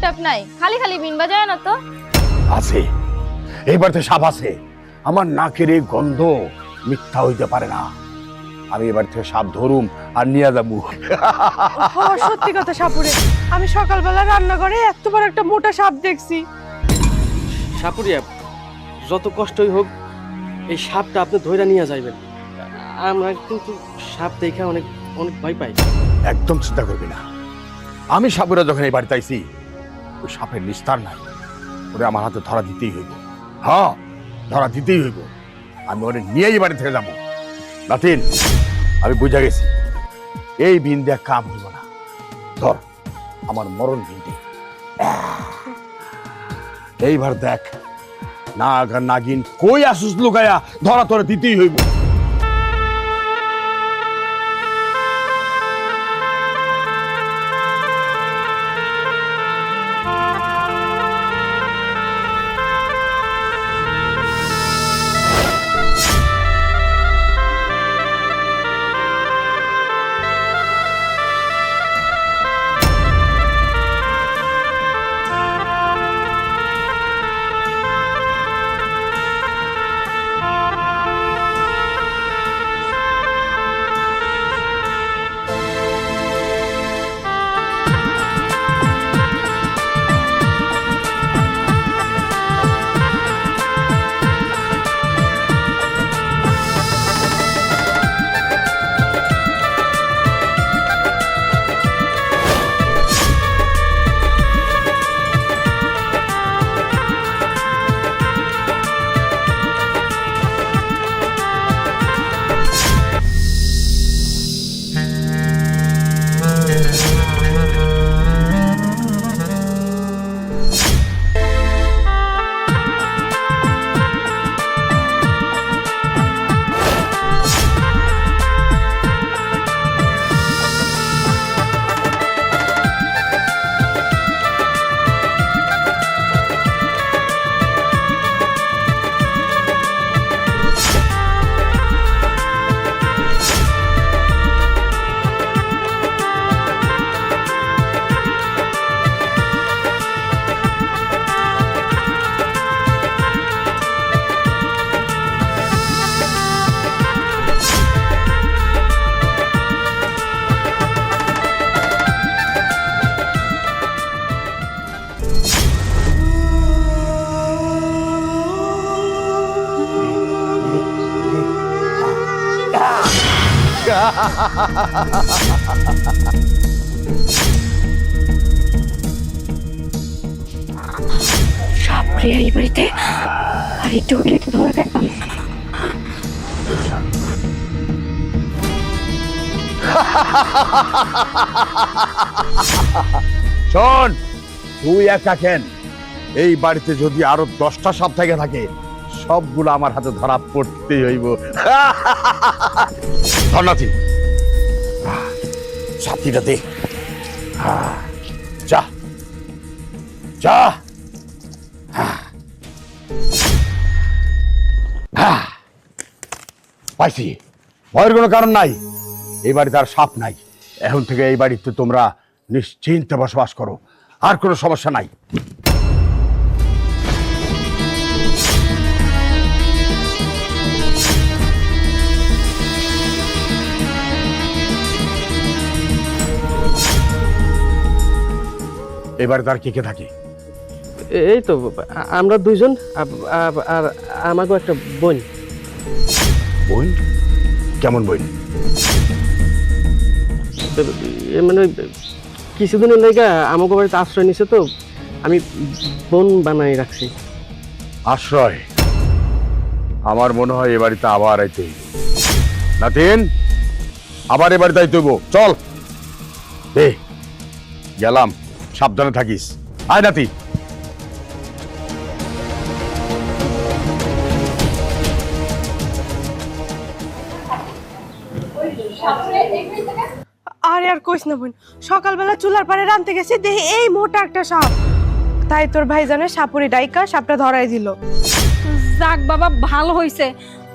টাপ নাই, খালি খালি বিন বাজায় না তো। আছে, এই বাড়িতে সাপ আছে। আমার নাকের এই গন্ধ মিথ্যা হইতে পারে না। আমি এবার থেকে সাপ ধরুম আর নিয়ে যাবো। সত্যি কথা সাপুরে, আমি সকালবেলা রান্নাঘরে এত বড় একটা মোটা সাপ দেখছি। সাপুরিয়া, যত কষ্টই হোক এই সাপটা আপনি ধইরা নিয়ে যাইবেন। আমরা কিন্তু সাপ দেখে অনেক অনেক ভয় পাই। একদম চিন্তা করবি না। আমি সাপুরা যখন এই বাড়িতে আইছি, ওই সাপের নিস্তার নাই। ওরে আমার হাতে ধরা দিতেই হইব। হ্যাঁ, ধরা দিতেই হইব। আমি ওরে নিয়ে এই বাড়ি থেকে যাবো। নাতিন, আমি বুঝা গেছি এই বিন দিয়ে কাম হইব না। ধর আমার মরণ বিন্দে। এইবার দেখ নাগ আর নাগিন কই আসুস লুকায়া, ধরা তোরে দিতেই হইব। সাপুরে এই বাড়িতে আর একটু হলে তো ধরে দেখলাম। শোন, তুই একা কেন? এই বাড়িতে যদি আরো 10টা সাপ থেকে থাকে, সবগুলো আমার হাতে ধরা পড়তেই হইব। ধন্যবাদ। সাথীটা দে। যা যা। পাইছি, ভয়ের কোনো কারণ নাই। এই বাড়িতে আর সাপ নাই। এখন থেকে এই বাড়িতে তোমরা নিশ্চিন্তে বসবাস করো, আর কোনো সমস্যা নাই। এবার তার কে কে থাকে? এই তো আমরা দুইজন আর আমাকে একটা বোন। বোন? কেমন বোন? মানে কিছুদিনের লেগে আমাকে বাড়িতে আশ্রয় নিছে, তো আমি বোন বানাই রাখছি। আশ্রয়? আমার মনে হয় এ বাড়িতে আবার আইতে হইব। নাতিন, আবার এ বাড়িতে আইতে হইব। চল গেলাম, সাবধানে থাকিস। আয় নাতি। আরে আর কইস না বোন, সকালবেলা চুলার পাড়ে রানতে গেছি, দেখি এই মোটা একটা সাপ। তাই তোর ভাইজানের সাপুরি ডাইকা সাপটা ধরাই দিল। যাক বাবা, ভালো হইছে।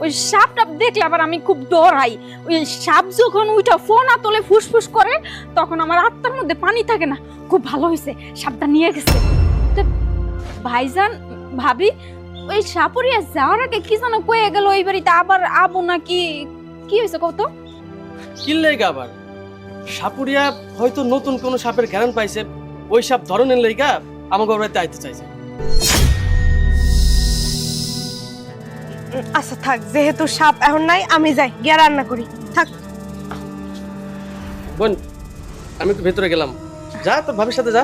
ওই সাপটা দেখলে আবার আমি খুব ডরাই। ওই সাপ যখন উঠা ফোনা তোলে ফুসফুস করে তখন আমার আত্মার মধ্যে পানি থাকে না। খুব ভালো হয়েছে সাপটা নিয়ে গেছে। তো ভাইজান ভাবি ওই সাপুরিয়া যাওয়ার আগে কি যেন কয়ে গেল ওই বাড়িতে আবার আবু নাকি কি হয়েছে কত? কিনলে আবার সাপুরিয়া হয়তো নতুন কোনো সাপের ঘ্রাণ পাইছে, ওই সাপ ধরনের লেগা আমাকে বাড়িতে আইতে চাইছে। আচ্ছা থাক, যেহেতু সাপ এখন নাই আমি যাই গিয়ে রান্না করি। থাক। বোন আমি একটু ভেতরে গেলাম, যা তোর ভাবির সাথে যা।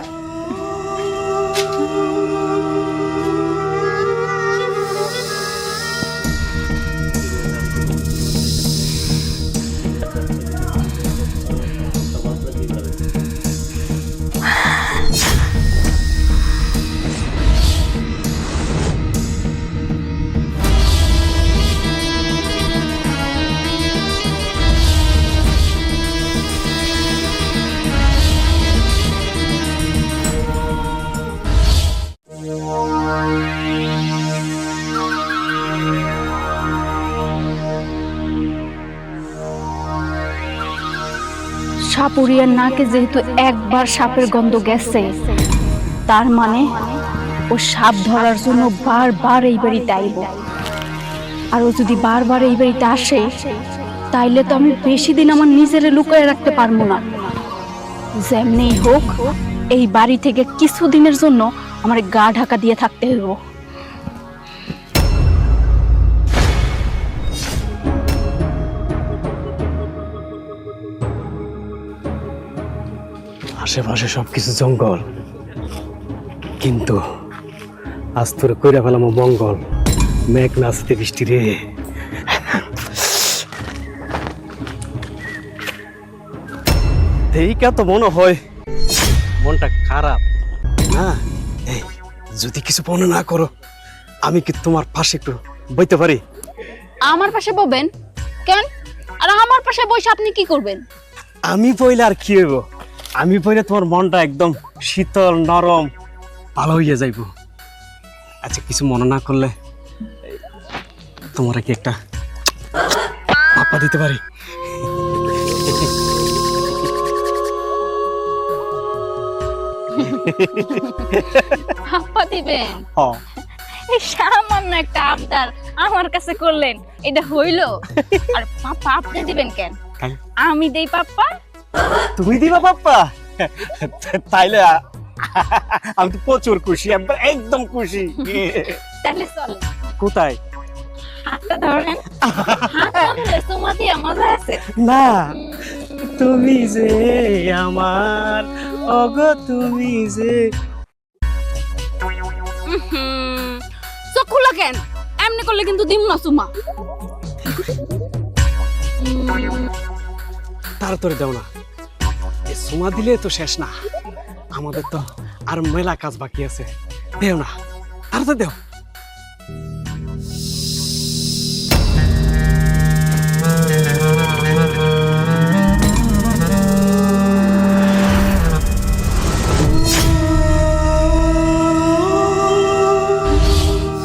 সাপুরিয়ার নাকে যেহেতু একবার সাপের গন্ধ গেছে, তার মানে ও সাপ ধরার জন্য বারবার এই বাড়িতে আইব। আর ও যদি বারবার এই বাড়িতে আসে তাইলে তো আমি বেশি দিন আমার নিজেরে লুকিয়ে রাখতে পারবো না। যেমনি হোক এই বাড়ি থেকে কিছুদিনের জন্য আমার গা ঢাকা দিয়ে থাকতে হইব। আশেপাশে সবকিছু জঙ্গল, কিন্তু আজ তোর কইরা ফেলাম মঙ্গল। মেঘ নাচতে বৃষ্টি রে। এইটা তো মনে হয় মনটা খারাপ। না এই যদি কিছু মনে না করো, আমি কি তোমার পাশে একটু বইতে পারি? আমার পাশে ববেন কেন? আর আমার পাশে বসে আপনি কি করবেন? আমি বইলে আর কি হইব? আমি বইলে তোমার মনটা একদম শীতল নরম ভালো হইয়া যাইব। আচ্ছা কিছু মনে না করলে তোমার কি একটা পাপ্পা দিতে পারি? পাপ্পা দিবেন? হ্যাঁ। এই সামান্য একটা আবদার আমার কাছে করলেন, এটা হইলো? আর পাপ্পা আপনি দিবেন কেন? কেন? আমি দেই পাপ্পা। তুমি দিবা পাপ্পা? তাইলে আমি তো প্রচুর খুশি, একদম খুশি। তাহলে চল। কোথায়? হাতটা ধরেন। হাতটা ধরে তোমার দিয়ে মজা আছে। না তুমি যে আমার, ওগো তুমি যে। চোখ খুলা কেন? এমনি করলে কিন্তু দিম না সুমা। তাড়াতাড়ি দাও না, এ সোমা দিলে তো শেষ না, আমাদের তো আর মেলা কাজ বাকি আছে। দেও না, তাড়াতাড়ি দেও।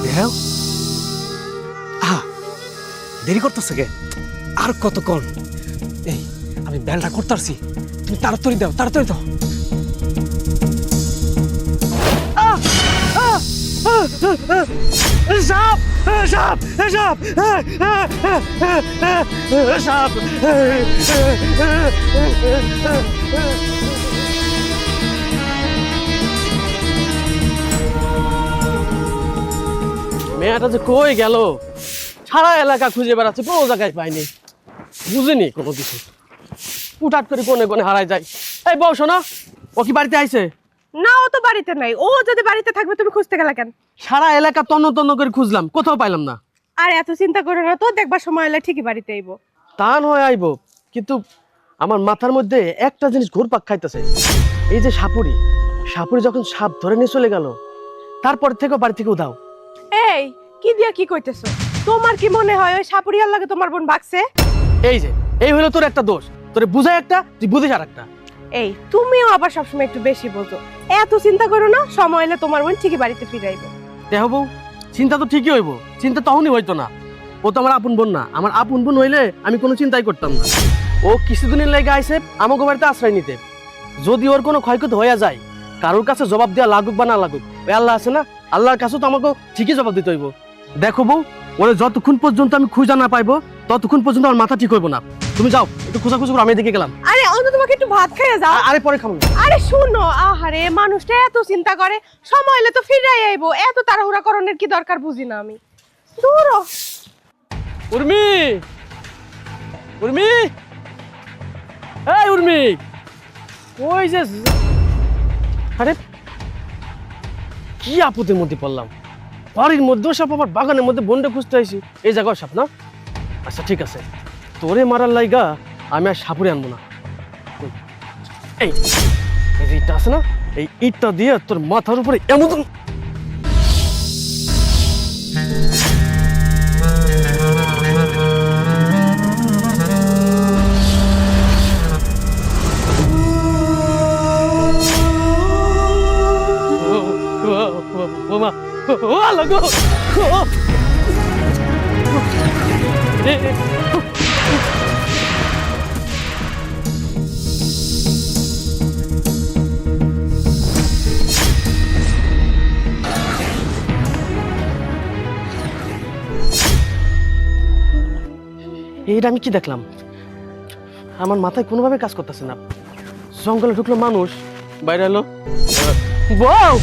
দেও। দেরি করতেছে কে? আর কতক্ষণ? এই আমি বেলটা করতেছি, তুমি তাড়াতাড়ি দাও, তাড়াতাড়ি দাও। সাপ সাপ সাপ সাপ। মেয়েটা যে কই গেল, সারা এলাকা খুঁজে বেড়াচ্ছে, কোনো জায়গায় পাইনি, বুঝিনি কোনো কিছু। হুটহাট করে কোনে কোনে হারায় যায়। এই বউ শোনো, ও কি বাড়িতে আইছে? না, ও তো বাড়িতে নাই। ও যদি বাড়িতে থাকবে তুমি খুঁজতে গেলা কেন? সারা এলাকা তন্ন তন্ন করে খুঁজলাম, কোথাও পাইলাম না। আর এত চিন্তা করো না তো, দেখবার সময় হলে ঠিকই বাড়িতে আইবো। তা নয় আইব, কিন্তু আমার মাথার মধ্যে একটা জিনিস ঘুরপাক খাইতেছে। এই যে সাপুরি, সাপুরি যখন সাপ ধরে নিয়ে চলে গেল, তারপর থেকে বাড়ি থেকে উধাও। এই কি দিয়া কি কইতেছো? তোমার কি মনে হয় ওই সাপুরিয়ার লাগে তোমার বোন ভাগছে? এই যে এই হলো তোর একটা দোষ, তোরে বুঝায় একটা, তুই বুঝিস আর একটা। এই তুমিও আবার সবসময় একটু বেশি বোঝো। এত চিন্তা করো না, সময় হলে তোমার বোন ঠিকই বাড়িতে ফিরে আইবো। দেহ বউ, চিন্তা তো ঠিকই হইব, চিন্তা তখনই হইতো না ও তো আমার আপন বোন না। আমার আপন বোন হইলে আমি কোনো চিন্তাই করতাম না। ও কিছুদিনের লেগে আইসে আমাকে বাড়িতে আশ্রয় নিতে। যদি ওর কোনো ক্ষয়ক্ষতি হয়ে যায়, কারোর কাছে জবাব দেওয়া লাগুক বা না লাগুক, ওই আল্লাহ আছে না, আল্লাহর কাছে তো আমাকে ঠিকই জবাব দিতে হইব। দেখো বউ, ওরে যতক্ষণ পর্যন্ত আমি খুঁজা না পাইবো ততক্ষণ পর্যন্ত আমার মাথা ঠিক হইব না। তুমি যাও, একটু খোঁজাখুঁজি করে আমি এদিকে গেলাম। আরে অন্তত তোমাকে একটু ভাত খাইয়ে যাও। আরে পরে খাবো। আরে শুনো, আহারে মানুষটা এত চিন্তা করে, সময় হলে তো ফিরাই আইবো, এত তাড়াহুড়া করণের কি দরকার বুঝি না আমি। দূর হ। উর্মি, উর্মি, এই উর্মি, ওই যে, আরে কি আপদের মধ্যে পড়লাম। বাড়ির মধ্যেও সাপ, আমার বাগানের মধ্যে বনটা খুঁজতে আইছি, এই জায়গাও সাপ না? আচ্ছা ঠিক আছে, তোরে মারার লাইগা আমি আর সাপুরে আনবো না। এই এই যে ইটটা আছে না, এই ইটটা দিয়ে তোর মাথার উপরে এমন লাগো। এইটা আমি কি দেখলাম? আমার মাথায় কোনোভাবে কাজ করতেছে না। জঙ্গলে ঢুকলো মানুষ, বাইরে এলো বউ।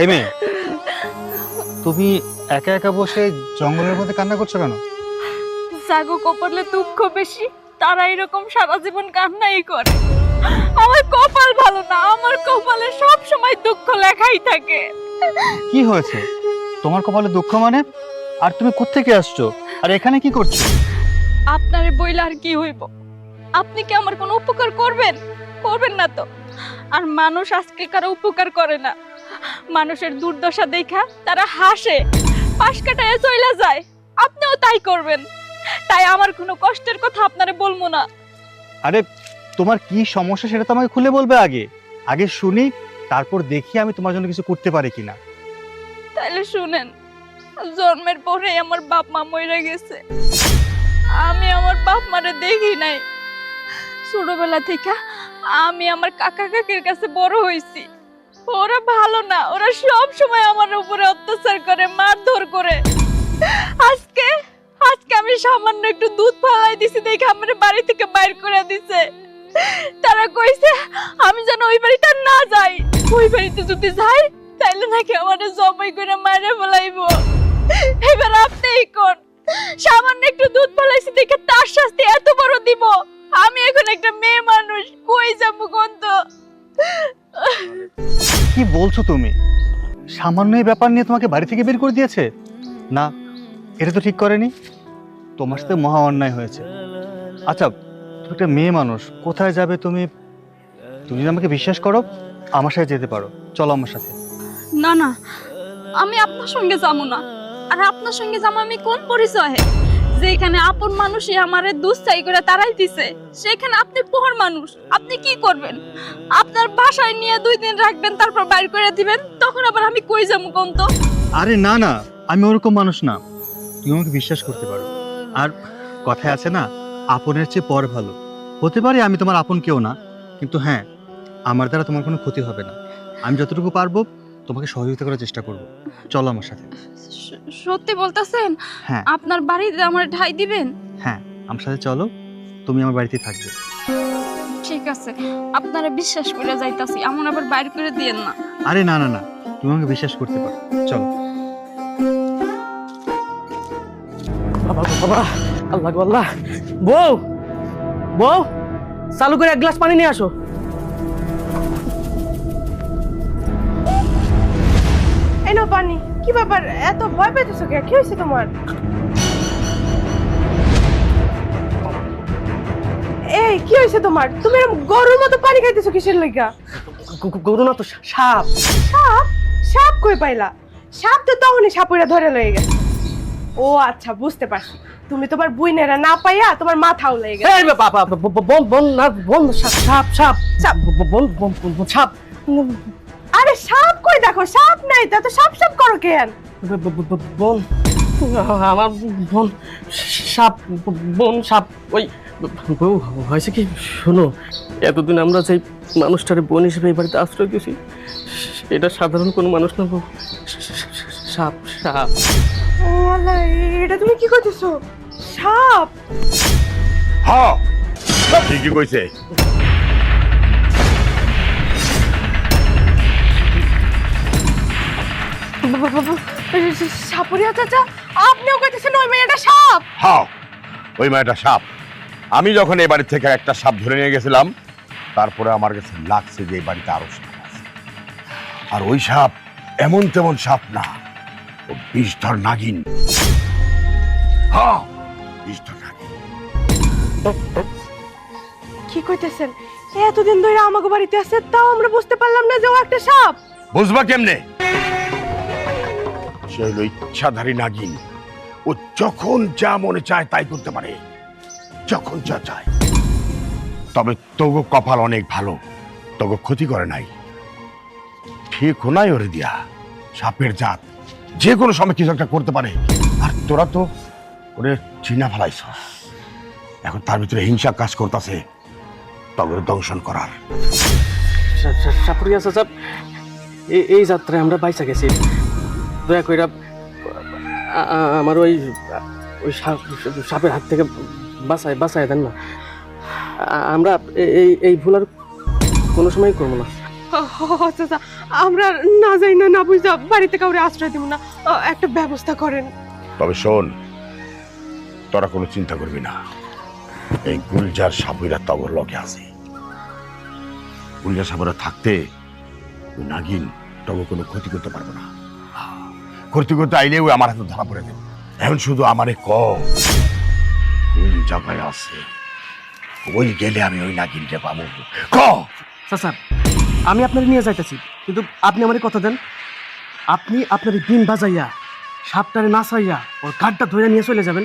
এই মেয়ে, তুমি একা একা বসে জঙ্গলের মধ্যে কান্না করছো কেন? জাগো কপালে দুঃখ বেশি, তারা এরকম সারা জীবন কান্নাই করে। আমার কপাল ভালো না, আমার কপালে সব সময় দুঃখ লেখাই থাকে। কি হয়েছে তোমার কপালে দুঃখ মানে? আর তুমি কোত্থেকে আসছো, আর এখানে কি করছো? আপনারে বইলে আর কি হইব? আপনি কি আমার কোনো উপকার করবেন? করবেন না তো। আর মানুষ আজকালকার উপকার করে না, মানুষের দুর্দশা দেখা তারা হাসে, পাশ কাটায় চলে যায়। আপনিও তাই করবেন, তাই আমার কোনো কষ্টের কথা আপনারে বলবো না। আরে তোমার কি সমস্যা সেটা তো আমাকে খুলে বলবে। আগে আগে শুনি, তারপর দেখি আমি তোমার জন্য কিছু করতে পারি কিনা। তাইলে শুনেন, জন্মের পরে আমার বাপ মা মরে গেছে। আমি আমার বাপ মারে দেখি নাই। ছোটবেলা থেকে আমি আমার কাকা কাকির কাছে বড় হইছি। ওরা ভালো না, ওরা সব সময় আমার উপরে অত্যাচার করে, মারধর করে। আজকে আমি সামান্য একটু দুধ ফালাই দিছি দেখে আমার বাড়ি থেকে বাইর করে দিছে। তারা কইছে আমি যেন ওই বাড়িটা না যাই, ওই বাড়িতে যদি যাই তাইলে নাকি আমার জবাই করে মারে ফেলাইবো। এবার আপনিই কোন, সামান্য একটু দুধ ফালাইছি দেখে তার শাস্তি এত বড় দিব? আমি এখন একটা মেয়ে মানুষ, কই যাবো কোন? তো কি বলছো তুমি? সামান্য এই ব্যাপার নিয়ে তোমাকে বাড়ি থেকে বের করে দিয়েছে? না, এটা তো ঠিক করেনি। তোমার সাথে মহা অন্যায় হয়েছে। আচ্ছা, তুমি একটা মেয়ে মানুষ, কোথায় যাবে তুমি? তুমি যদি আমাকে বিশ্বাস করো, আমার সাথে যেতে পারো। চলো আমার সাথে। না না, আমি আপনার সঙ্গে যাবো না। আর আপনার সঙ্গে যাবো আমি কোন পরিচয়ে? যেখানে আপন মানুষই আমারে দুশ্চাই করে তারাই দিছে, সেখানে আপনি পর মানুষ। আপনি কি করবেন? আপনার বাসায় নিয়ে 2 দিন রাখবেন, তারপর বাইর করে দিবেন, তখন আবার আমি কই যাবো কোন? তো আরে না না, আমি ওরকম মানুষ না। তুমি আমাকে বিশ্বাস করতে পারো। আর কথায় আছে না, আপনের চেয়ে পর ভালো। হতে পারে আমি তোমার আপন কেউ না, কিন্তু হ্যাঁ, আমার দ্বারা তোমার কোনো ক্ষতি হবে না। আমি যতটুকু পারবো তোমাকে সহযোগিতা করার চেষ্টা করব। চলো আমার সাথে। সত্যি বলতেছেন? হ্যাঁ আপনার বাড়িতে আমার ঠাই দিবেন? হ্যাঁ, আমার সাথে চলো, তুমি আমার বাড়িতে থাকবে। ঠিক আছে, আপনারা বিশ্বাস করে যাইতাছি, এমন আবার বাইর করে দিয়েন না। আরে না না না, তুমি আমাকে বিশ্বাস করতে পারো। চলো। বাবা বাবা, আল্লাহ গো আল্লাহ। বউ, বউ, চালু করে 1 গ্লাস পানি নিয়ে আসো। এই নাও পানি। কি ব্যাপার, এত ভয় পেতেছো কে? কি হয়েছে তোমার? এই কি হয়েছে তোমার? তুমি এরকম গরুর মতো পানি খাইতেছো কিসের লাগা? গরু না তো সাপ। সাপ? সাপ কই পাইলা? সাপ তো তখনই সাপুরা ধরে লয়ে গেছে। ও আচ্ছা, বুঝতে পারছি। তুমি তোমার বুইনেরা না পাইয়া তোমার মাথাও লেগে গেছে। এই বাবা বন বন না বন সাপ সাপ সাপ। বন বন সাপ। আরে সাপ কই দেখো, সাপ নাই তা তো সাপ সাপ করো কেন? বন আমার বন সাপ বন সাপ। ওই বউ হয়েছে কি শোনো, এতদিন আমরা যে মানুষটারে বোন হিসেবে এই বাড়িতে আশ্রয় দিয়েছি, এটা সাধারণ কোনো মানুষ না বউ, সাপ সাপ। ও আল্লাহ, এটা তুমি কি কইতেছো? সাপ? হ্যাঁ ঠিকই কইছে। সাপুরিয়া চাচা, আপনিও কইতেছেন ওই মেয়েটা সাপ? হ্যাঁ ওই মেয়েটা সাপ। আমি যখন এই বাড়ি থেকে একটা সাপ ধরে নিয়ে গেছিলাম, তারপরে আমার কাছে লাগছে যে এই বাড়িতে আরো সাপ আছে। আর ওই সাপ এমন তেমন সাপ না, ও বিষধর নাগিন। হ্যাঁ বিষধর নাগিন। কি কইতেছেন? এতদিন ধরে আমাকে বাড়িতে আছে, তাও আমরা বুঝতে পারলাম না যে ও একটা সাপ। বুঝবা কেমনে? সে হলো ইচ্ছাধারী নাগিন। ও যখন যা মনে চায় তাই করতে পারে, যখন যা চায়। তবে তবু কপাল অনেক ভালো, তবু ক্ষতি করে নাই। ঠিক নাই ওরে দিয়া। সাপের জাত যে কোনো সময় কিছু একটা করতে পারে। আর তোরা তো ওরে চিনা ফেলাইছ। এখন তার ভিতরে হিংসা কাজ করতেছে, তবে দংশন করার। সাপুরিয়া চাচা, এই যাত্রায় আমরা বাইসা গেছি, দয়া কইরা আমার ওই ওই সাপের হাত থেকে বাঁচায় দেন না। আমরা এই ভুল আর কোনো সময় করবো না। চাচা, আমরা না যাই না বুঝা বাড়িতে কাউরে আশ্রয় দিব না, একটা ব্যবস্থা করেন। তবে শোন, তোরা কোনো চিন্তা করবি না। এই গুলজার সাপুরা তবর লগে আছে। গুলজার সাপুরা থাকতে ওই নাগিন তবে কোনো ক্ষতি করতে পারবো না। ক্ষতি করতে আইলেও আমার হাতে ধরা পড়ে দেবে। এখন শুধু আমারে কোন জায়গায় আছে, ওই গেলে আমি ওই নাগিনটা পাবো। চাচা, আমি আপনার নিয়ে যাইতেছি, কিন্তু আপনি আমার কথা দেন। আপনি আপনার দিন বাজাইয়া সাপটারে নাচাইয়া ওর কাঠটা ধরে নিয়ে চলে যাবেন।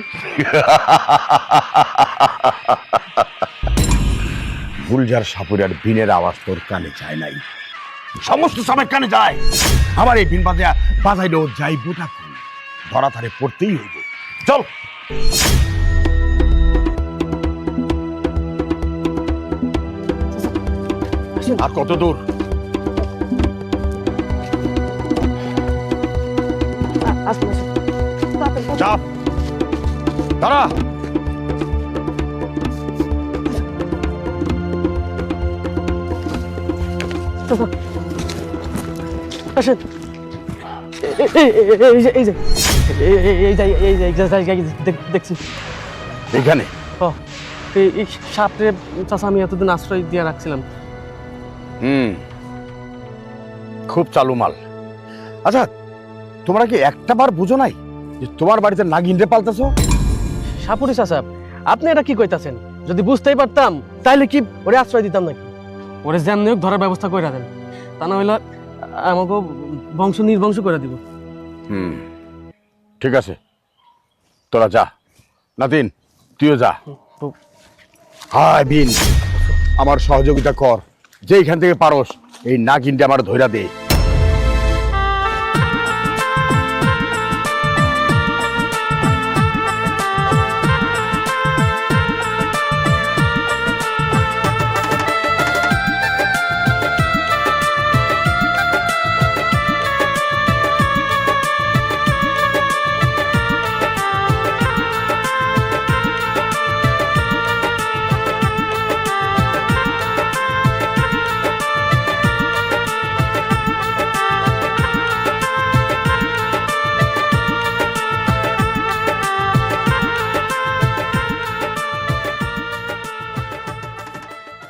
গুলজার সাপুরার বিনের আওয়াজ তোর কানে যায় নাই, সমস্ত সময় কানে যায়। আমার এই বিন বাজাইলেও যাই বোটা করি, ধরা ধারে পড়তেই হইব। চল আর কত দূর? চাপ দাঁড়া। আসেন, দেখছি এখানে এই সাপরে চাচা আমি এতদিন আশ্রয় দিয়ে রাখছিলাম। খুব চালু মাল। আচ্ছা, তোমরা কি একটা বার বুঝো নাই যে তোমার বাড়িতে নাগিন রে পালতেছো? সাপুরি চাচা, আপনি এটা কি কইতাছেন? যদি বুঝতেই পারতাম তাহলে কি ওরে আশ্রয় দিতাম নাকি? ওরে যেমনি হোক ধরার ব্যবস্থা করে দেন, তা না হইলে আমাকে বংশ নির্বংশ করে দিব। ঠিক আছে, তোরা যা। নাতিন, তুইও যা। হায় বিন, আমার সহযোগিতা কর, যেইখান থেকে পারস এই নাগিনটা আমার ধইরা দে।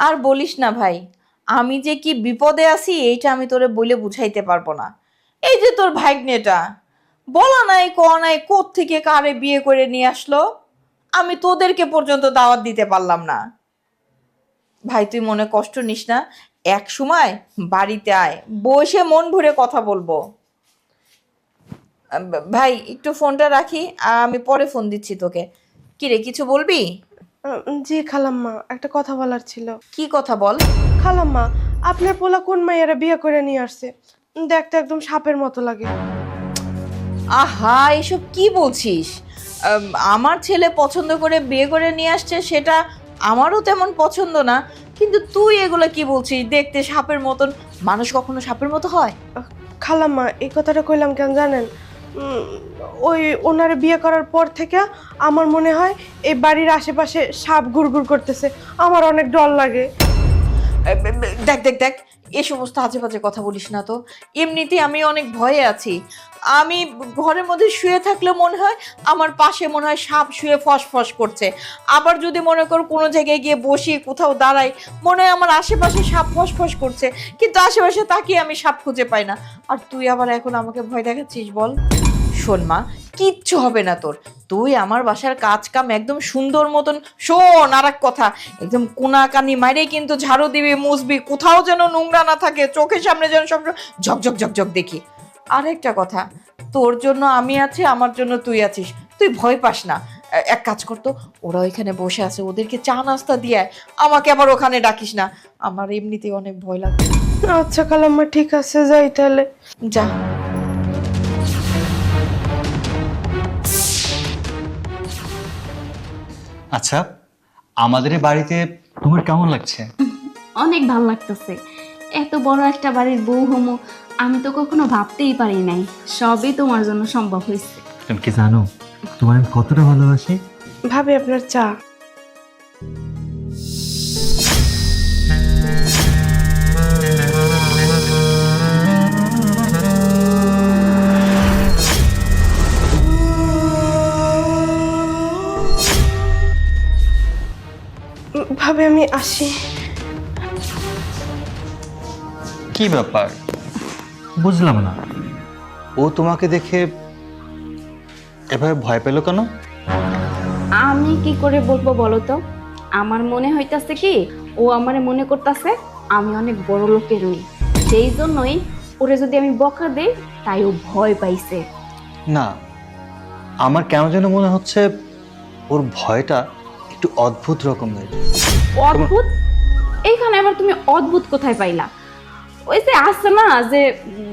আর বলিস না ভাই, আমি যে কি বিপদে আছি এইটা আমি তোরে বলে বুঝাইতে পারবো না। এই যে তোর ভাগ্নেটা বলা নাই ক নাই কোত্থেকে কারে বিয়ে করে নিয়ে আসলো, আমি তোদেরকে পর্যন্ত দাওয়াত দিতে পারলাম না। ভাই তুই মনে কষ্ট নিস না, এক সময় বাড়িতে আয়, বসে মন ভরে কথা বলবো। ভাই একটু ফোনটা রাখি, আমি পরে ফোন দিচ্ছি তোকে। কিরে কিছু বলবি? জি খালাম্মা, একটা কথা বলার ছিল। কি কথা বল। খালাম্মা, আপনার পোলা কোন মাইয়ারা বিয়ে করে নিয়ে আসছে, দেখতে একদম সাপের মতো লাগে। আহা এসব কি বলছিস? আমার ছেলে পছন্দ করে বিয়ে করে নিয়ে আসছে, সেটা আমারও তেমন পছন্দ না, কিন্তু তুই এগুলো কি বলছিস? দেখতে সাপের মতন, মানুষ কখনো সাপের মতো হয়? খালাম্মা, এই কথাটা কইলাম কেন জানেন? ওই ওনারে বিয়ে করার পর থেকে আমার মনে হয় এই বাড়ির আশেপাশে সাপ ঘুরঘুর করতেছে, আমার অনেক ডর লাগে। দেখ দেখ দেখ, এ সমস্ত আজে বাজে কথা বলিস না তো। এমনিতেই আমি অনেক ভয়ে আছি। আমি ঘরের মধ্যে শুয়ে থাকলে মনে হয় আমার পাশে মনে হয় সাপ শুয়ে ফসফস করছে। আবার যদি মনে কর কোনো জায়গায় গিয়ে বসি, কোথাও দাঁড়াই, মনে হয় আমার আশেপাশে সাপ ফসফস করছে, কিন্তু আশেপাশে তাকিয়ে আমি সাপ খুঁজে পাই না। আর তুই আবার এখন আমাকে ভয় দেখাচ্ছিস? বল। শোন মা, কিচ্ছু হবে না তোর। তুই আমার বাসার কাজ কাম একদম সুন্দর মতন, শোন আর এক কথা, একদম কোনাকানি মাইরে কিন্তু ঝাড়ু দিবি, মুছবি, কোথাও যেন নোংরা না থাকে, চোখের সামনে যেন সব ঝকঝক ঝকঝক দেখি। আর একটা কথা, তোর জন্য আমি আছি, আমার জন্য তুই আছিস, তুই ভয় পাস না। এক কাজ করতো, ওরা ওইখানে বসে আছে, ওদেরকে চা নাস্তা দিয়ে আয়, আমাকে আবার ওখানে ডাকিস না, আমার এমনিতেই অনেক ভয় লাগে। আচ্ছা খালাম্মা, ঠিক আছে, যাই তাহলে। যা। আচ্ছা, আমাদের এই বাড়িতে তোমার কেমন লাগছে? অনেক ভালো লাগতেছে। এত বড় একটা বাড়ির বউ হমো আমি তো কখনো ভাবতেই পারি নাই। সবই তোমার জন্য সম্ভব হয়েছে। তুমি কি জানো তোমার আমি কতটা ভালোবাসি? ভাবি আপনার চা। ভাবে আমি আসি। কি ব্যাপার বুঝলাম না, ও তোমাকে দেখে এভাবে ভয় পেল কেন? আমি কি করে বলবো বলো তো? আমার মনে হইতাছে কি, ও আমারে মনে করতেছে আমি অনেক বড় লোকের মেয়ে, সেই জন্যই ওরে যদি আমি বকা দেই তাই ও ভয় পাইছে। না, আমার কেন যেন মনে হচ্ছে ওর ভয়টা একটু অদ্ভুত রকমের। অদ্ভুত? এইখানে আবার তুমি অদ্ভুত কোথায় পাইলা? ওই যে আছে না যে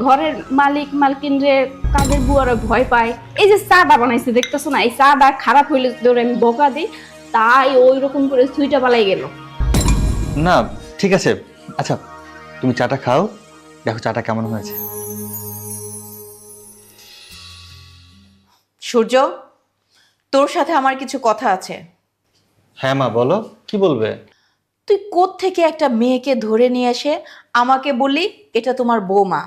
ঘরের মালিক মালকিন রে কাজের বুয়ারা ভয় পায়, এই যে চাটা বানাইছে দেখতেছো না, এই চাটা খারাপ হইলে ধরে আমি বকা দিই, তাই ওই রকম করে সুইটা পালাই গেল। না ঠিক আছে, আচ্ছা তুমি চাটা খাও, দেখো চাটা কেমন হয়েছে। সূর্য, তোর সাথে আমার কিছু কথা আছে। হ্যাঁ মা বলো, কি বলবে? তুই কোত্থেকে একটা মেয়েকে ধরে নিয়ে এসে আমাকে বললি এটা তোমার বৌমা।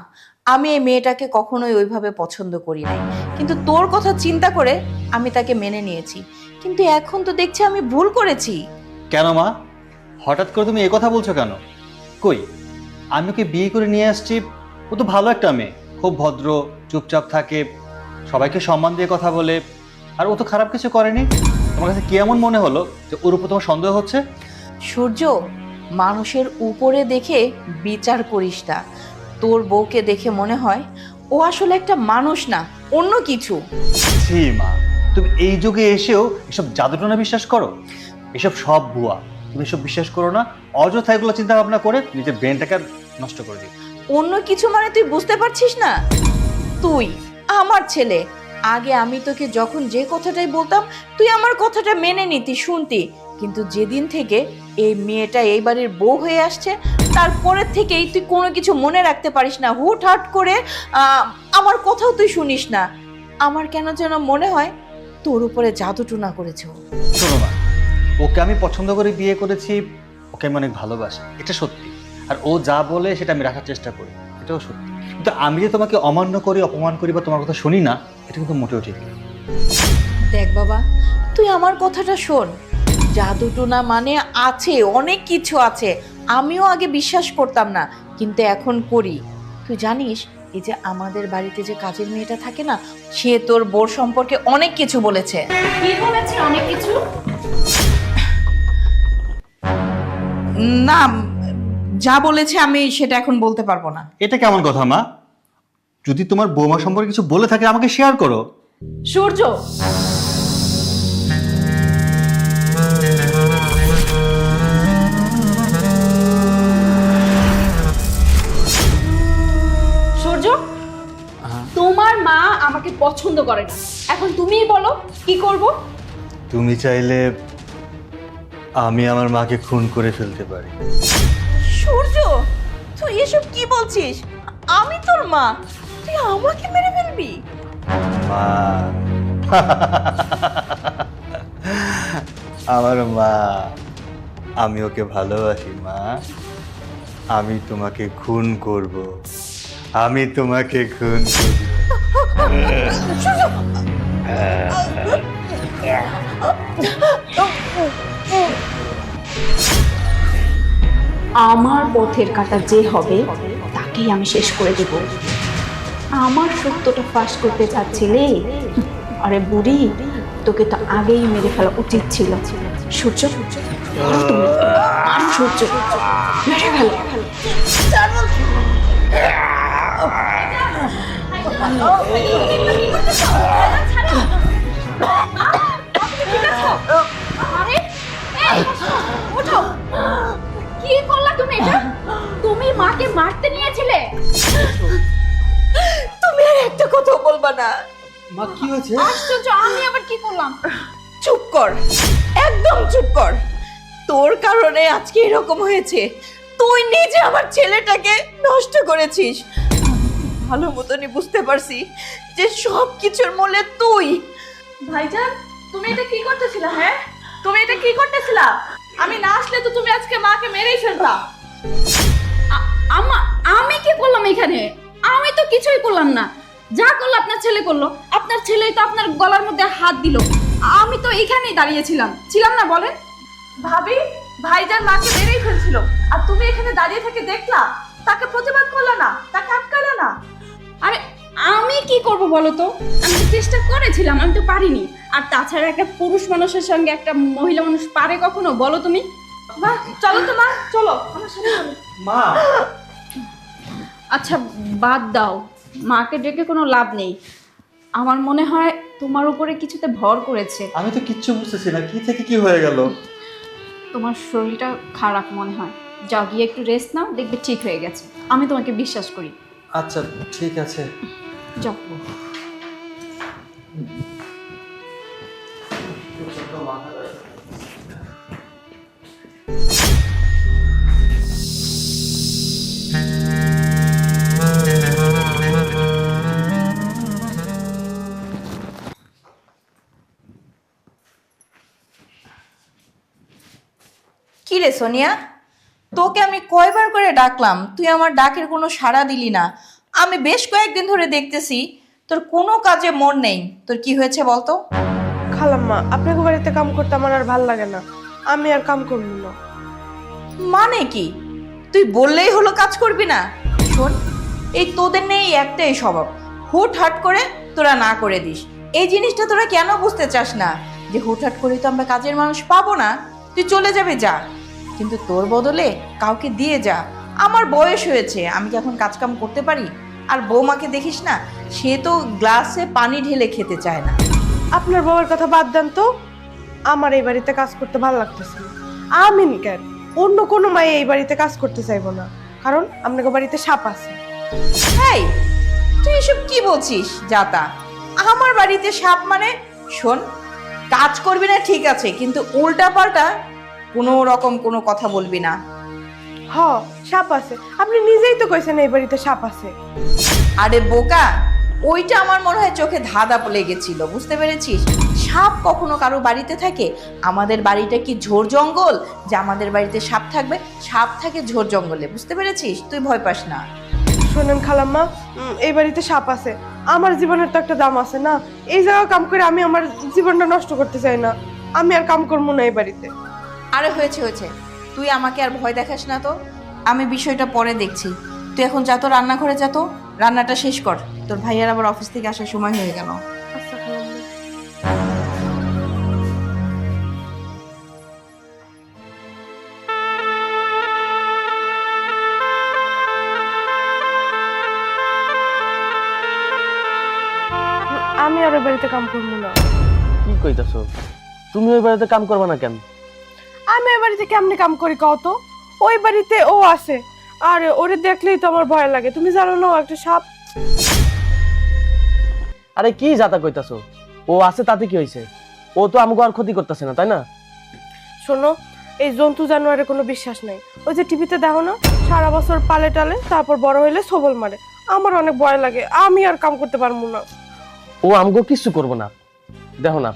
আমি এই মেয়েটাকে কখনোই ওইভাবে পছন্দ করি নাই, কিন্তু তোর কথা চিন্তা করে আমি তাকে মেনে নিয়েছি, কিন্তু এখন তো দেখছি আমি ভুল করেছি। কেন মা, হঠাৎ করে তুমি এ কথা বলছো কেন? কই, আমি ওকে বিয়ে করে নিয়ে আসছি, ও তো ভালো একটা মেয়ে, খুব ভদ্র, চুপচাপ থাকে, সবাইকে সম্মান দিয়ে কথা বলে, আর ও তো খারাপ কিছু করেনি। তোমার কাছে কি এমন মনে হলো যে ওর উপর তোমার সন্দেহ হচ্ছে? সূর্য, মানুষের উপরে দেখে বিচার করিস না। তোর বউকে দেখে মনে হয় ও আসলে একটা মানুষ না, অন্য কিছু। ছি মা, তুমি এই যুগে এসেও এসব জাদুটনা বিশ্বাস করো? এসব সব ভুয়া, তুমি এসব বিশ্বাস করো না। অযথা এগুলো চিন্তা ভাবনা করে নিজের ব্রেনটাকে নষ্ট করে দিই। অন্য কিছু মানে তুই বুঝতে পারছিস না? তুই আমার ছেলে, আগে আমি তোকে যখন যে কথাটাই বলতাম তুই আমার কথাটা মেনে নিতি, শুনতি, কিন্তু যেদিন থেকে এই মেয়েটা এই বাড়ির বউ হয়ে আসছে তারপরের থেকেই তুই কোনো কিছু মনে রাখতে পারিস না, হুটহাট করে আমার কথাও তুই শুনিস না। আমার কেন যেন মনে হয় তোর উপরে জাদুটুনা করেছে ও। শোনো মা, ওকে আমি পছন্দ করে বিয়ে করেছি, ওকে আমি অনেক ভালোবাসি, এটা সত্যি। আর ও যা বলে সেটা আমি রাখার চেষ্টা করি, এটাও সত্যি। কিন্তু আমি যে তোমাকে অমান্য করি, অপমান করি বা তোমার কথা শুনি না, এটা কিন্তু মোটেও ঠিক না। দেখ বাবা, তুই আমার কথাটা শোন। জাদুটুনা মানে আছে, অনেক কিছু আছে, আমিও আগে বিশ্বাস করতাম না, কিন্তু এখন করি। তুই জানিস এই যে আমাদের বাড়িতে যে কাজের মেয়েটা থাকে না, সে তোর বোর সম্পর্কে অনেক কিছু বলেছে। কি বলেছে? অনেক কিছু? না, যা বলেছে আমি সেটা এখন বলতে পারবো না। এটা কেমন কথা মা? যদি তোমার বৌমা সম্পর্কে কিছু বলে থাকে আমাকে শেয়ার করো। সূর্য, সূর্য, তোমার মা আমাকে পছন্দ করে না। এখন তুমিই বলো কি করব? তুমি চাইলে আমি আমার মাকে খুন করে ফেলতে পারি। সূর্য, তুই এসব কি বলছিস? আমি তোর মা, তুই আমাকে মেরে ফেলবি? মা আমার মা, আমি ওকে ভালোবাসি মা। আমি তোমাকে খুন করব, আমি তোমাকে খুন করব। আমার পথের কাঁটা যে হবে তাকেই আমি শেষ করে দেব। আমার সত্যটা ফাঁস করতে চাচ্ছিলে? আরে বুড়ি, তোকে তো আগেই মেরে ফেলা উচিত ছিল। সূর্য, মারো তুমি, মারো সূর্য, মেরে ফেলো। আরে এই, ওঠো। কি করলা তুমি এটা? তুমি মাকে মারতে নিয়েছিলে? তুমি আর একটা কথা বলবা না। মা কি হয়েছে? আশ্চর্য, আমি আবার কি করলাম? চুপ কর, একদম চুপ কর। তোর কারণে আজকে এরকম হয়েছে। তুই নিজে আমার ছেলেটাকে নষ্ট করেছিস। ভালো মতনই বুঝতে পারছি যে সব কিছুর মূলে তুই। ভাইজান, তুমি এটা কি করতেছিলা? হ্যাঁ, তুমি এটা কি করতেছিলা? আমি না আসলে তো তুমি আজকে মাকে মেরেই ফেলতা। আমি কি করলাম এখানে? আমি তো কিছুই করলাম না। যা করলো আপনার ছেলে করলো। আপনার ছেলেই তো আপনার গলার মধ্যে হাত দিল। আমি তো এখানেই দাঁড়িয়েছিলাম, ছিলাম না বলেন? ভাবি, ভাইজান মাকে মেরেই ফেলছিল, আর তুমি এখানে দাঁড়িয়ে থেকে দেখলা, তাকে প্রতিবাদ করলা না, তাকে আটকালে না। আরে আমি কি করব বলো তো? আমি তো চেষ্টা করেছিলাম, আমি তো পারিনি। আর তাছাড়া একটা পুরুষ মানুষের সঙ্গে একটা মহিলা মানুষ পারে কখনো বলো তুমি? বাহ, চলো তো মা, চলো আমার সাথে চলো। মা আচ্ছা বাদ দাও, মাকে ডেকে কোনো লাভ নেই। আমার মনে হয় তোমার উপরে কিছুতে ভর করেছে। আমি তো কিচ্ছু বুঝতেছি না, কি থেকে কি হয়ে গেল। তোমার শরীরটা খারাপ মনে হয়, যাও গিয়ে একটু রেস্ট নাও, দেখবে ঠিক হয়ে গেছে। আমি তোমাকে বিশ্বাস করি। আচ্ছা ঠিক আছে। যাও। কি রে সোনিয়া, তোকে আমি কয়বার করে ডাকলাম, তুই আমার ডাকের কোনো সাড়া দিলি না। আমি বেশ কয়েকদিন ধরে দেখতেছি তোর কোনো কাজে মন নেই। তোর কি হয়েছে বলতো? খালাম্মা, আপনাকে বাড়িতে কাম করতে আমার আর ভাল লাগে না। আমি আর কাম করব না। মানে কি? তুই বললেই হলো কাজ করবি না? শোন, এই তোদের নেই একটাই স্বভাব, হুটহাট করে তোরা না করে দিস। এই জিনিসটা তোরা কেন বুঝতে চাস না যে হুটহাট করে তো আমরা কাজের মানুষ পাবো না। তুই চলে যাবে যা, কিন্তু তোর বদলে কাউকে দিয়ে যা। আমার বয়স হয়েছে, আমি কি এখন কাজকাম করতে পারি? আর বৌমাকে দেখিস না, সে তো গ্লাসে পানি ঢেলে খেতে চায় না। আপনার বাবার কথা বাদ দেন তো। আমার এই বাড়িতে কাজ করতে ভালো লাগতেছে না। আমিন কেন, অন্য কোনো মায়ে এই বাড়িতে কাজ করতে চাইবো না, কারণ আপনাকে বাড়িতে সাপ আছে। এই, তুই এসব কি বলছিস জাতা? আমার বাড়িতে সাপ মানে? শোন, কাজ করবি না ঠিক আছে, কিন্তু উল্টা পাল্টা কোনো রকম কোনো কথা বলবি না। হ, সাপ আছে, আপনি নিজেই তো কইছেন এই বাড়িতে সাপ আছে। আরে বোকা, ওইটা আমার মনে হয় চোখে ধাঁধা লেগেছিল, বুঝতে পেরেছিস? সাপ কখনো কারো বাড়িতে থাকে? আমাদের বাড়িটা কি ঝোড় জঙ্গল যে আমাদের বাড়িতে সাপ থাকবে? সাপ থাকে ঝোড় জঙ্গলে, বুঝতে পেরেছিস? তুই ভয় পাস না। শোনেন খালাম্মা, এই বাড়িতে সাপ আছে, আমার জীবনের তো একটা দাম আছে না। এই জায়গায় কাম করে আমি আমার জীবনটা নষ্ট করতে চাই না। আমি আর কাম করবো না এই বাড়িতে। আরে হয়েছে হয়েছে, তুই আমাকে আর ভয় দেখাস না তো। আমি বিষয়টা পরে দেখছি। তুই এখন যা তো, রান্নাঘরে যা তো। রান্নাটা শেষ কর, তোর ভাইয়ার আবার অফিস থেকে আসার সময় হয়ে গেল। আচ্ছা খালাম্মা। আমি আর ওই বাড়িতে কাম করবো না। কি কইতাছো? তুমি ওই বাড়িতে কাম করবা না কেন? আমি ওই বাড়িতে কেমনে কাম করি কও তো? ওই বাড়িতে ও আছে, আর ওরে দেখলেই তো আমার ভয় লাগে। তুমি জানো না ও একটা সাপ? আরে কি যাতা কইতাছো? ও আছে তাতে কি হইছে? ও তো আমাকে আর ক্ষতি করতেছে না, তাই না? শোনো, এই জন্তু জানোয়ারের কোনো বিশ্বাস নাই। ওই যে টিভিতে দেখো না, সারা বছর পালে টালে, তারপর বড় হইলে সবল মারে। আমার অনেক ভয় লাগে, আমি আর কাম করতে পারবো না। ও আমাকে কিছু করবো না। দেখো না,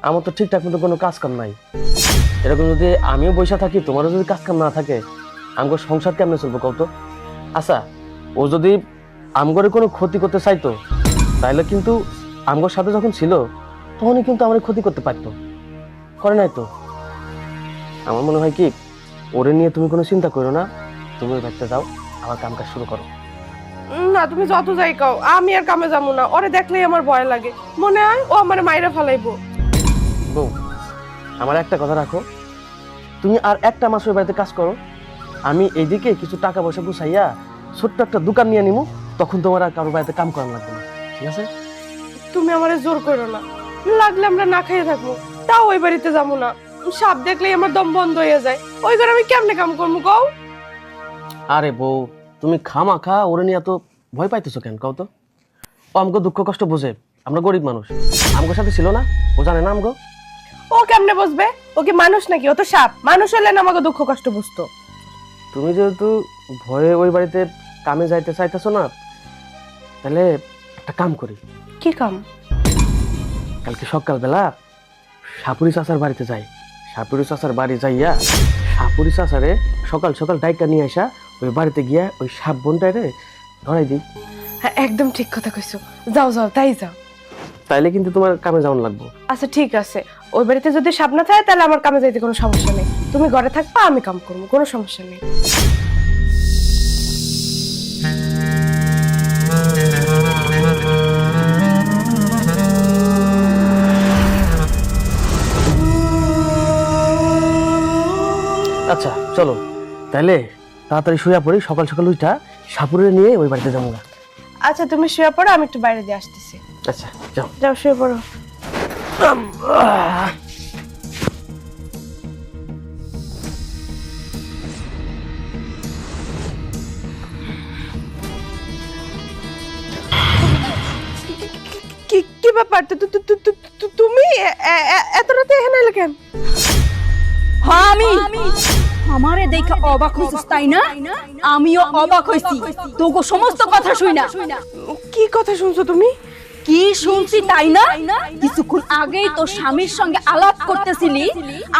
আমার তো ঠিকঠাক মতো কোনো কাজ কাম নাই। এরকম যদি আমিও বসে থাকি, তোমারও যদি কাজ কাম না থাকে, আমগো সংসার কেমনে চলবো কও তো? আচ্ছা, ও যদি আমগরে কোনো ক্ষতি করতে চাইতো, তাইলে কিন্তু আমগোর সাথে যখন ছিল তখনই কিন্তু আমার ক্ষতি করতে পারতো, করে নাই তো? আমার মনে হয় কি, ওরে নিয়ে তুমি কোনো চিন্তা করো না, তুমি ওই বাড়িতে যাও, আমার কাম কাজ শুরু করো। না, তুমি যত যাই কও, আমি আর কামে যাবো না। ওরে দেখলেই আমার ভয় লাগে, মনে হয় ও আমার মাইরা ফালাইবো। বউ, আমার একটা কথা রাখো, তুমি আর একটা মাস ওই বাড়িতে কাজ করো, আমি এইদিকে কিছু টাকা পয়সা গুছাইয়া ছোট্ট একটা দোকান নিয়ে নিবো, তখন তোমার আর কারোর বাড়িতে কাম করানো লাগবে না, ঠিক আছে? তুমি আমারে জোর করো না, লাগলে আমরা না খেয়ে থাকবো, তাও ওই বাড়িতে যাবো না। সাপ দেখলেই আমার দম বন্ধ হয়ে যায়। ওই ঘরে আমি কেমনে কাম করবো কও? আরে বউ, তুমি খামাখা ওরে নিয়ে এত ভয় পাইতেছো কেন কও তো? ও আমগো দুঃখ কষ্ট বোঝে, আমরা গরিব মানুষ, আমগোর সাথে ছিল না, ও জানে না আমগো? ও কেমনে বুঝবে? ও কি মানুষ নাকি? ও তো সাপ। মানুষ হলে না আমাকে দুঃখ কষ্ট বুঝতো। তুমি যেহেতু ভয়ে ওই বাড়িতে কামে যাইতে চাইতেছো না, তাহলে একটা কাম করি। কি কাম? কালকে সকালবেলা সাপুরি চাচার বাড়িতে যাই, সাপুরি চাচার বাড়ি যাইয়া সাপুরি চাচারে সকাল সকাল ডাইকা নিয়ে আসা, ওই বাড়িতে গিয়া ওই সাপ বোনটারে ধরাই দিই। হ্যাঁ, একদম ঠিক কথা কইছো। যাও যাও, তাই যাও। তাইলে কিন্তু তোমার কামে যাওয়ান লাগবো। আচ্ছা ঠিক আছে, ওই বাড়িতে যদি সাপ না থাকে তাহলে আমার কামে যাইতে কোনো সমস্যা নেই। তুমি ঘরে থাকবা, আমি কাম করবো, কোনো সমস্যা নেই। আচ্ছা চলো, তাইলে তাড়াতাড়ি শুয়ে পড়ি, সকাল সকাল উঠা সাপুরে নিয়ে ওই বাড়িতে যাবো না। আচ্ছা তুমি শুয়ে পড়ো, আমি একটু বাইরে দিয়ে আসতেছি। আচ্ছা যাও। যাও শুয়ে পড়ো। কি কি ব্যাপার? তুমি এত রাতে এখানে এলে কেন? হ্যাঁ আমি আমারে দেখে অবাক হইছিস তাই না? আমিও অবাক হইছি তোকে সমস্ত কথা শুইনা। কি কথা শুনছো তুমি? কি শুনছি তাই না? কিছুক্ষণ আগেই তোর স্বামীর সঙ্গে আলাপ করতেছিলি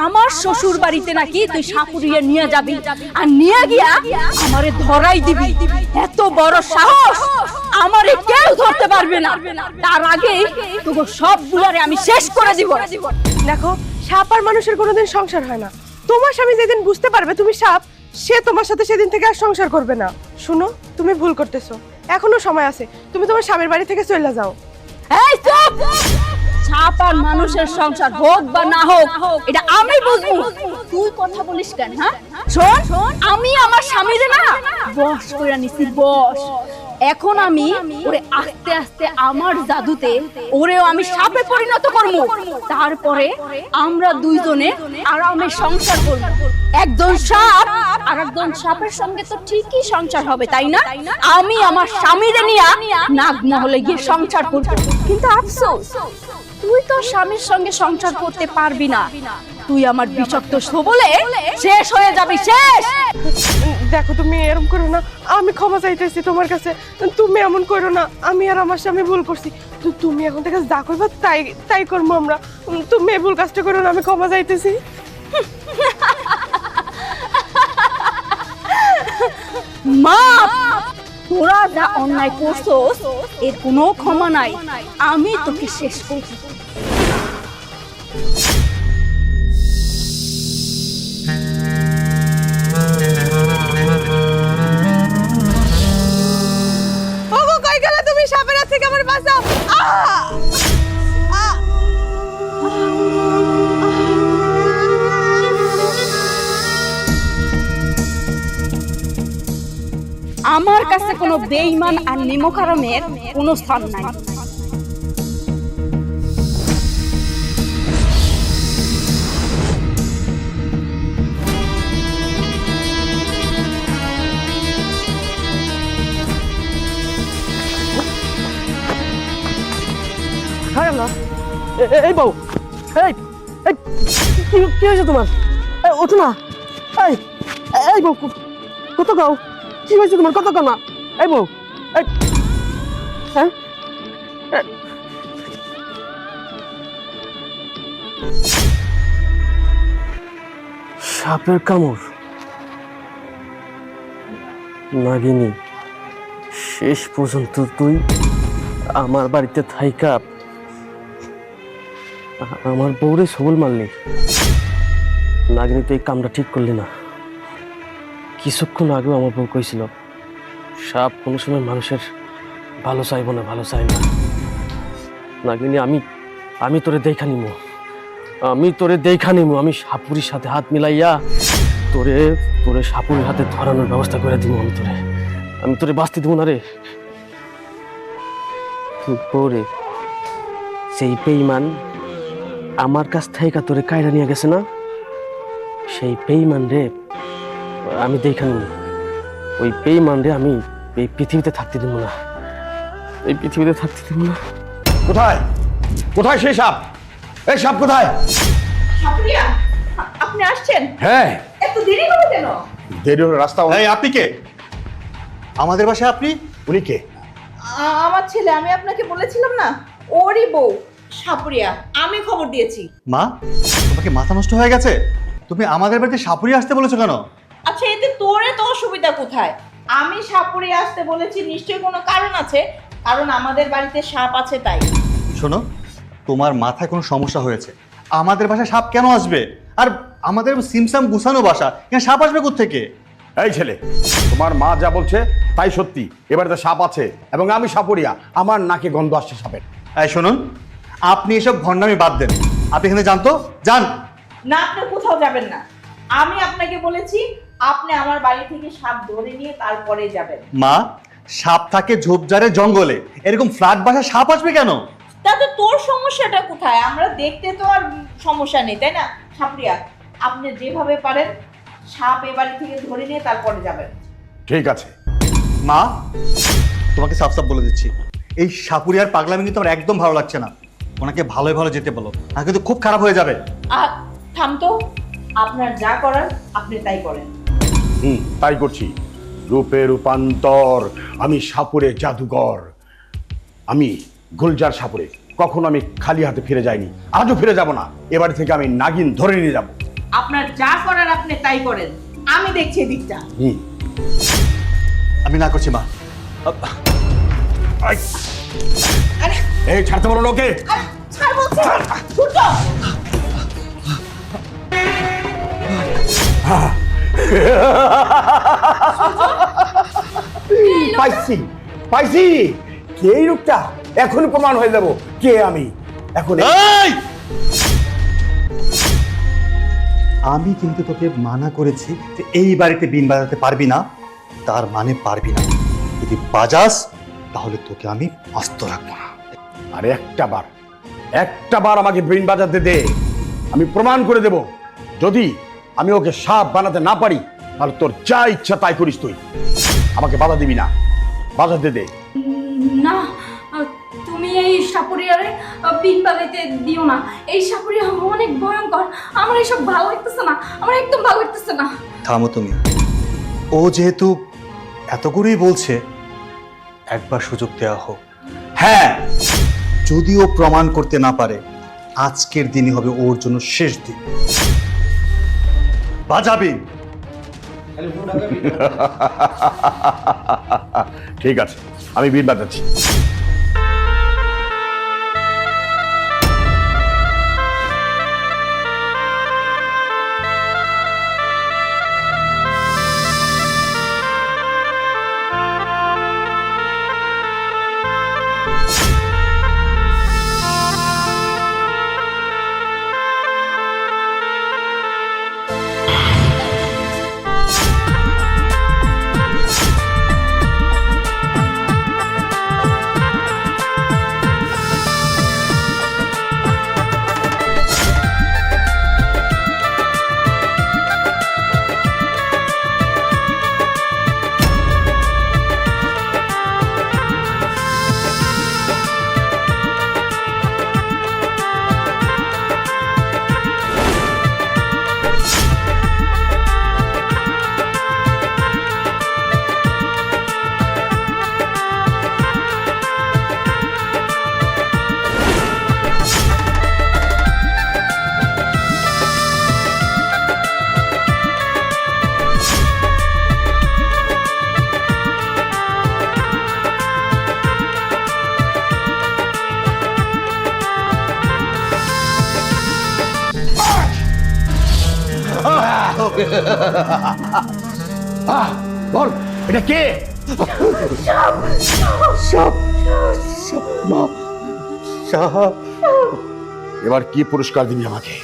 আমার শ্বশুর বাড়িতে নাকি তুই সাপুরিয়া নিয়ে যাবি, আর নিয়ে গিয়া আমারে ধরাই দিবি। এত বড় সাহস! আমারে কেউ ধরতে পারবে না। তার আগে তোকে সবগুলারে আমি শেষ করে দিব। দেখো, সাপ আর মানুষের কোনোদিন সংসার হয় না। তোমার স্বামী যেদিন বুঝতে পারবে তুমি সাপ, সে তোমার সাথে সেদিন থেকে আর সংসার করবে না। শুনো, তুমি ভুল করতেছো, এখনো সময় আছে। তুমি তোমার স্বামীর বাড়ি থেকে চলে যাও। এই চুপ! সাপ আর মানুষের সংসার হোক বা না হোক, এটা আমি বুঝবো। তুই কথা বলিস কেন? হ্যাঁ শোন, আমি আমার স্বামীরে না বশ কইরা নিছি, বশ। এখন আমি ওরে আস্তে আস্তে আমার জাদুতে ওরেও আমি সাপে পরিণত করব। তারপরে আমরা দুইজনে আরামে সংসার করব। একজন সাপ আর একজন সাপের সঙ্গে তো ঠিকই সংসার হবে, তাই না? আমি আমার স্বামীরে নিয়ে নাগমহলে গিয়ে সংসার করব। কিন্তু আফসোস, তুই তো স্বামীর সঙ্গে সংসার করতে পারবি না। তুই আমার বিষাক্ত ছোবলে শেষ হয়ে যাবি, শেষ। দেখো, তুমি এরকম করো না, আমি ক্ষমা চাইতেছি তোমার কাছে। তুমি এমন করো না, আমি আর আমার স্বামী ভুল করছি। তুমি এখন থেকে যা করবা তাই তাই করবো আমরা। তুমি এই ভুল কাজটা করো না, আমি ক্ষমা চাইতেছি। মা, তোরা যা অন্যায় করছস এর কোনো ক্ষমা নাই। আমি তোকে শেষ করছি। কাছে কোনো বেঈমান আর নিমকারমের কোনো স্থান নাই। হ্যাঁ না এই বউ, এই এই কি হয়েছে তোমার? ওঠো না। এই এই বউ, কত গাও? কি হয়েছে তোমার? কত গাও না? এই বউ, এই হ্যাঁ সাপের কামড়। নাগিনী, শেষ পর্যন্ত তুই আমার বাড়িতে থাইকা আমার বউরে সবল মারলি। নাগিনী, তুই এই কামটা ঠিক করলি না। কিছুক্ষণ আগেও আমার বউ কইছিল সাপ কোনো সময় মানুষের ভালো চাইবো না, ভালো চাই না। নাগিনী, আমি তোরে দেখা নিমু, আমি সাপুরির সাথে হাত মিলাইয়া তোরে সাপুরির হাতে ধরানোর ব্যবস্থা করে দিব। আমি তোরে বাঁচতে দিব না রে। পরে সেই বেঈমান আমার কাছ থেকে তোরে কায়রা নিয়ে গেছে না, সেই বেঈমান রে আমি দেখা নিব। ওই বেঈমান রে আমি এই পৃথিবীতে থাকতে দিব না, এই পৃথিবীতে থাকতে দিব না। কোথায় কোথায় সেই সাপ? এই সাপ কোথায়? সাপুরিয়া, আপনি আসছেন? হ্যাঁ, এত দেরি হলো কেন? দেরি হলো রাস্তা। এই আপনি কে? আমাদের বাসায় আপনি? উনি কে? আমার ছেলে, আমি আপনাকে বলেছিলাম না, ওরই বউ সাপুরিয়া। আমি খবর দিয়েছি। মা, তোমাকে মাথা নষ্ট হয়ে গেছে? তুমি আমাদের বাড়িতে সাপুরি আসতে বলেছো কেন? আচ্ছা, এতে তোর এত অসুবিধা কোথায়? আমি সাপুরিয়া আসতে বলেছি, নিশ্চয়ই কোনো কারণ আছে। কারণ আমাদের বাড়িতে সাপ আছে তাই। শোনো, তোমার মাথায় কোনো সমস্যা হয়েছে। আমাদের বাসায় সাপ কেন আসবে? আর আমাদের সিমসাম গুছানো বাসা, এখানে সাপ আসবে কোত্থেকে? এই ছেলে, তোমার মা যা বলছে তাই সত্যি। এবারে তো সাপ আছে এবং আমি সাপুরিয়া, আমার নাকে গন্ধ আসছে সাপের। এই শুনুন, আপনি এসব ভণ্ডামি বাদ দেন। আপনি এখানে জানতো যান। না, আপনি কোথাও যাবেন না। আমি আপনাকে বলেছি আপনি আমার বাড়ি থেকে সাপ ধরে নিয়ে তারপরে যাবেন। মা, সাপ থাকে ঝোপঝাড়ে জঙ্গলে, এরকম ফ্ল্যাট বাসায় সাপ আসবে কেন? তাতে তোর সমস্যাটা কোথায়? আমরা দেখতে তো আর সমস্যা নেই, তাই না? সাপুরিয়া, আপনি যেভাবে পারেন সাপ এ বাড়ি থেকে ধরে নিয়ে তারপরে যাবেন। ঠিক আছে মা, তোমাকে সাফ সাফ বলে দিচ্ছি, এই সাপুরিয়ার পাগলামি কিন্তু আমার একদম ভালো লাগছে না। ওনাকে ভালোই ভালো যেতে বলো, না কিন্তু খুব খারাপ হয়ে যাবে। আর থাম তো, আপনার যা করার আপনি তাই করেন। তাই করছি। রূপে রূপান্তর, আমি সাপুরে জাদুকর। আমি গুলজার সাপুরে, কখনো আমি খালি হাতে ফিরে যাইনি, আজও ফিরে যাব না। এবারে থেকে আমি নাগিন ধরে নিয়ে যাব। আপনার যা করার আপনি তাই করেন, আমি দেখছি এদিকটা। আমি না করছি মা। আরে এই ছাড়তে বলো লোকে। আরে, ছাড় বলছি, ছুটো। পাইছি পাইছি, কে এই লোকটা? এখন প্রমাণ হয়ে যাব কে আমি। এখন আমি কিন্তু তোকে মানা করেছি যে এই বাড়িতে বিন বাজাতে পারবি না, তার মানে পারবি না। যদি বাজাস তাহলে তোকে আমি আস্ত রাখবো না। আরে একটা বার আমাকে বিন বাজাতে দে, আমি প্রমাণ করে দেব। যদি আমি ওকে সাপ বানাতে না পারি তাহলে তোর যা ইচ্ছা তাই করিস তুই। আমাকে বাধা দিবি না, বাজাতে দে। না, তুমি এই সাপুরিয়ারে বিন বাজাইতে দিও না। এই সাপুরিয়া অনেক ভয়ঙ্কর। আমার এসব ভালো লাগতেছে না, আমার একদম ভালো লাগতেছে না। থামো তুমি। ও যেহেতু এত করেই বলছে, একবার সুযোগ দেওয়া হোক। হ্যাঁ, যদি ও প্রমাণ করতে না পারে, আজকের দিনই হবে ওর জন্য শেষ দিন। বাজাবি। ঠিক আছে, আমি বিন বাজাচ্ছি। বল এটা কে? এবার কি পুরস্কার দিবি আমাকে?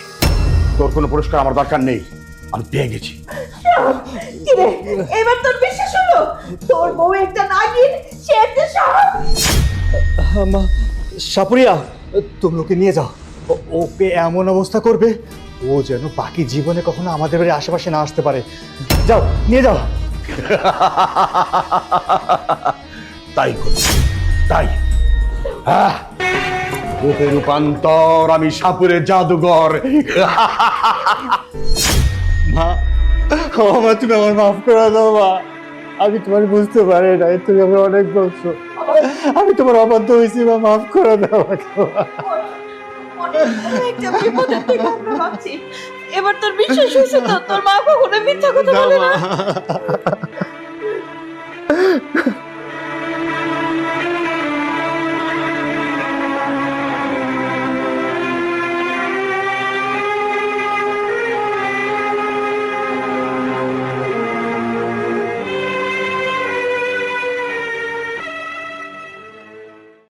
তোর কোনো পুরস্কার আমার দরকার নেই, আমি পেয়ে গেছি। কিরে এবার তোর বিশ্বাস হলো? তোর বউ একটা নাগিন, সে একটা সাপ। মা, সাপুরিয়া, তুমি ওকে নিয়ে যাও। ওকে এমন অবস্থা করবে ও যেন বাকি জীবনে কখনো আমাদের বাড়ির আশেপাশে না আসতে পারে। যাও, নিয়ে যাও। তাই করি, তাই। রূপে রূপান্তর, আমি সাপুরের জাদুঘর। মা, মা, তুমি আমার মাফ করে দাও মা। আমি তোমার বুঝতে পারি নাই, তুমি আমার অনেক বলছো। আমি তোমার অবাধ্য হয়েছি মা, মাফ করে দাও আমাকে মা। একটা বিপদের থেকে আমরা বাঁচি। এবার তোর বিশ্বাস হয়েছে তো? তোর মা কখনো মিথ্যা কথা বলে না।